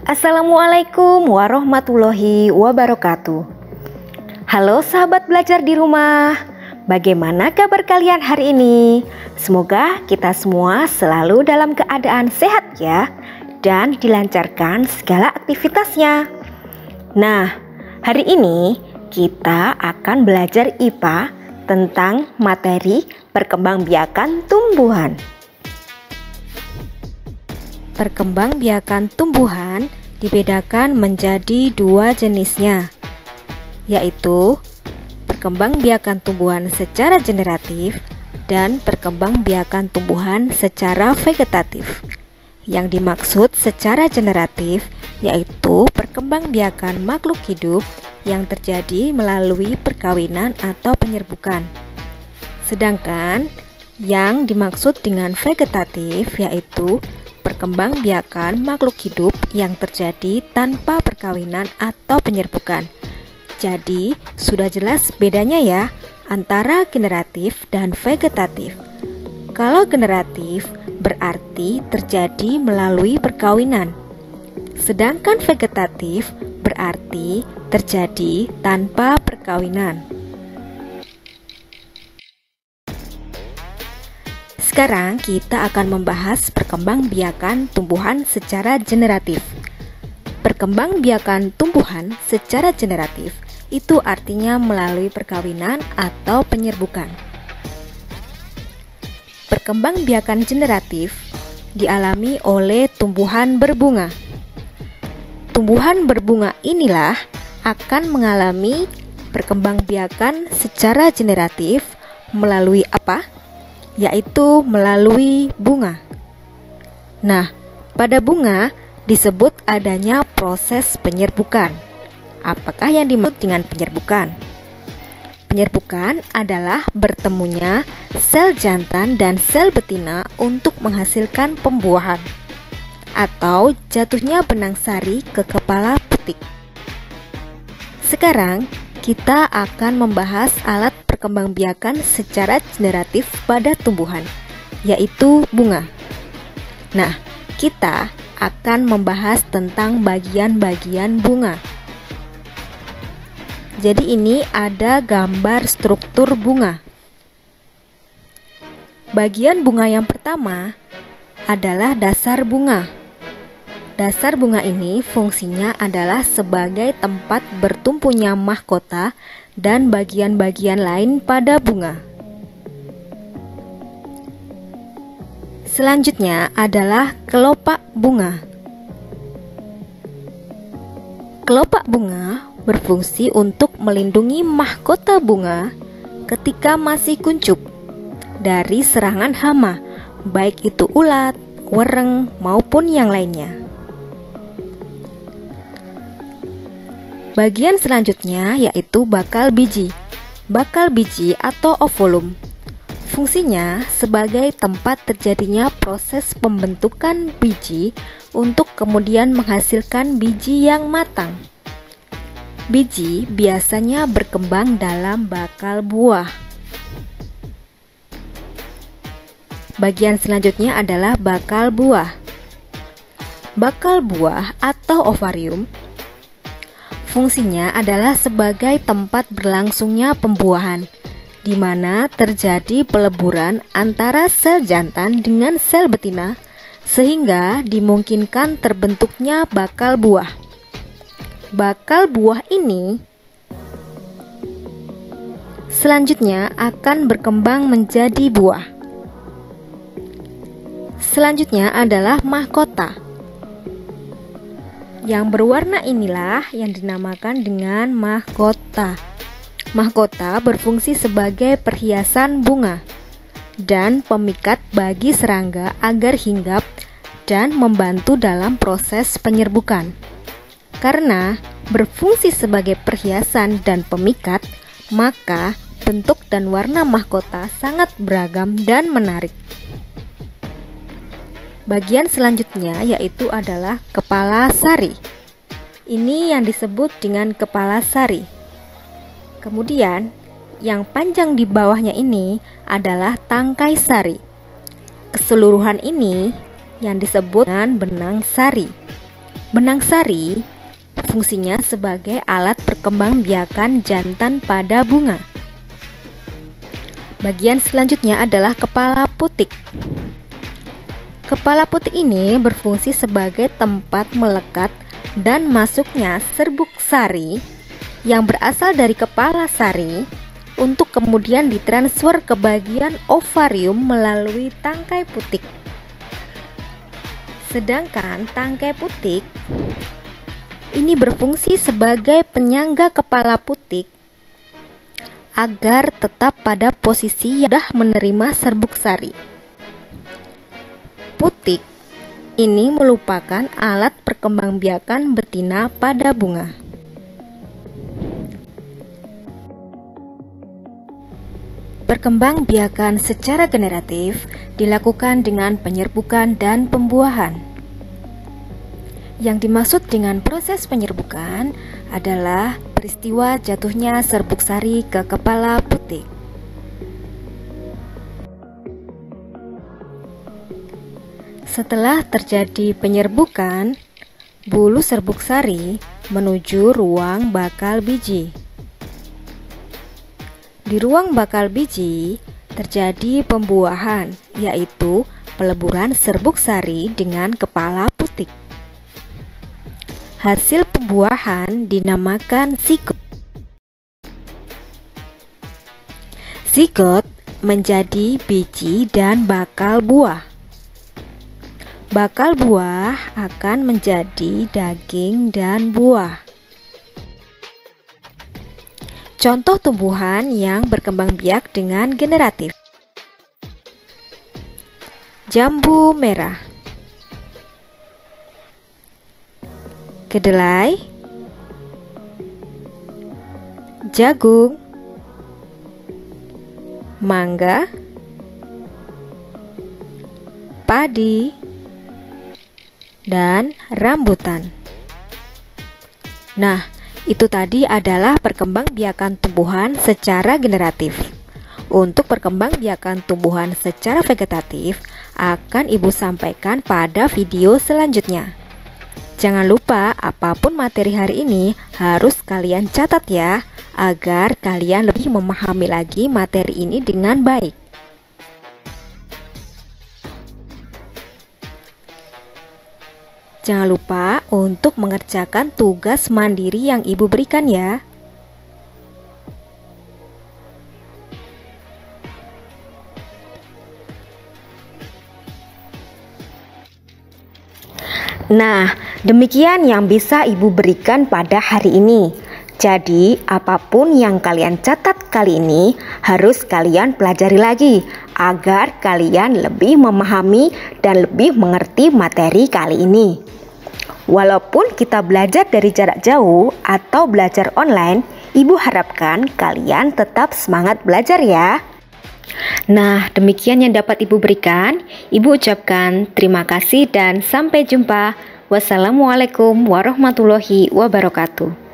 Assalamualaikum warahmatullahi wabarakatuh. Halo sahabat belajar di rumah, bagaimana kabar kalian hari ini? Semoga kita semua selalu dalam keadaan sehat ya, dan dilancarkan segala aktivitasnya. Nah, hari ini kita akan belajar IPA tentang materi perkembangbiakan tumbuhan. Perkembangbiakan tumbuhan dibedakan menjadi dua jenisnya, yaitu perkembangbiakan tumbuhan secara generatif dan perkembangbiakan tumbuhan secara vegetatif. Yang dimaksud secara generatif yaitu perkembangbiakan makhluk hidup yang terjadi melalui perkawinan atau penyerbukan. Sedangkan yang dimaksud dengan vegetatif yaitu perkembangbiakan makhluk hidup yang terjadi tanpa perkawinan atau penyerbukan. Jadi, sudah jelas bedanya ya antara generatif dan vegetatif. Kalau generatif berarti terjadi melalui perkawinan. Sedangkan vegetatif berarti terjadi tanpa perkawinan. Sekarang kita akan membahas perkembangbiakan tumbuhan secara generatif. Perkembangbiakan tumbuhan secara generatif itu artinya melalui perkawinan atau penyerbukan. Perkembangbiakan generatif dialami oleh tumbuhan berbunga. Tumbuhan berbunga inilah akan mengalami perkembangbiakan secara generatif melalui apa? Yaitu melalui bunga. Nah, pada bunga disebut adanya proses penyerbukan. Apakah yang dimaksud dengan penyerbukan? Penyerbukan adalah bertemunya sel jantan dan sel betina untuk menghasilkan pembuahan, atau jatuhnya benang sari ke kepala putik. Sekarang kita akan membahas alat perkembangbiakan secara generatif pada tumbuhan, yaitu bunga. Nah, kita akan membahas tentang bagian-bagian bunga. Jadi ini ada gambar struktur bunga. Bagian bunga yang pertama adalah dasar bunga. Dasar bunga ini fungsinya adalah sebagai tempat bertumpunya mahkota dan bagian-bagian lain pada bunga. Selanjutnya adalah kelopak bunga. Kelopak bunga berfungsi untuk melindungi mahkota bunga ketika masih kuncup dari serangan hama, baik itu ulat, wereng, maupun yang lainnya. Bagian selanjutnya yaitu bakal biji. Bakal biji atau ovulum. Fungsinya sebagai tempat terjadinya proses pembentukan biji untuk kemudian menghasilkan biji yang matang. Biji biasanya berkembang dalam bakal buah. Bagian selanjutnya adalah bakal buah. Bakal buah atau ovarium fungsinya adalah sebagai tempat berlangsungnya pembuahan, di mana terjadi peleburan antara sel jantan dengan sel betina, sehingga dimungkinkan terbentuknya bakal buah. Bakal buah ini selanjutnya akan berkembang menjadi buah. Selanjutnya adalah mahkota. Yang berwarna inilah yang dinamakan dengan mahkota. Mahkota berfungsi sebagai perhiasan bunga dan pemikat bagi serangga agar hinggap dan membantu dalam proses penyerbukan. Karena berfungsi sebagai perhiasan dan pemikat, maka bentuk dan warna mahkota sangat beragam dan menarik. Bagian selanjutnya yaitu adalah kepala sari. Ini yang disebut dengan kepala sari. Kemudian yang panjang di bawahnya ini adalah tangkai sari. Keseluruhan ini yang disebut dengan benang sari. Benang sari fungsinya sebagai alat perkembangbiakan jantan pada bunga. Bagian selanjutnya adalah kepala putik. Kepala putik ini berfungsi sebagai tempat melekat dan masuknya serbuk sari yang berasal dari kepala sari untuk kemudian ditransfer ke bagian ovarium melalui tangkai putik. Sedangkan tangkai putik ini berfungsi sebagai penyangga kepala putik agar tetap pada posisi yang sudah menerima serbuk sari. Putik ini merupakan alat perkembangbiakan betina pada bunga. Perkembangbiakan secara generatif dilakukan dengan penyerbukan dan pembuahan. Yang dimaksud dengan proses penyerbukan adalah peristiwa jatuhnya serbuk sari ke kepala putik. Setelah terjadi penyerbukan, bulu serbuk sari menuju ruang bakal biji. Di ruang bakal biji terjadi pembuahan, yaitu peleburan serbuk sari dengan kepala putik. Hasil pembuahan dinamakan zigot. Zigot menjadi biji dan bakal buah. Bakal buah akan menjadi daging dan buah. Contoh tumbuhan yang berkembang biak dengan generatif: jambu merah, kedelai, jagung, mangga, padi, dan rambutan. Nah, itu tadi adalah perkembangbiakan tumbuhan secara generatif. Untuk perkembangbiakan tumbuhan secara vegetatif akan Ibu sampaikan pada video selanjutnya. Jangan lupa apapun materi hari ini harus kalian catat ya, agar kalian lebih memahami lagi materi ini dengan baik. Jangan lupa untuk mengerjakan tugas mandiri yang Ibu berikan ya. Nah, demikian yang bisa Ibu berikan pada hari ini. Jadi, apapun yang kalian catat kali ini harus kalian pelajari lagi agar kalian lebih memahami dan lebih mengerti materi kali ini. Walaupun kita belajar dari jarak jauh atau belajar online, Ibu harapkan kalian tetap semangat belajar ya. Nah, demikian yang dapat Ibu berikan. Ibu ucapkan terima kasih dan sampai jumpa. Wassalamualaikum warahmatullahi wabarakatuh.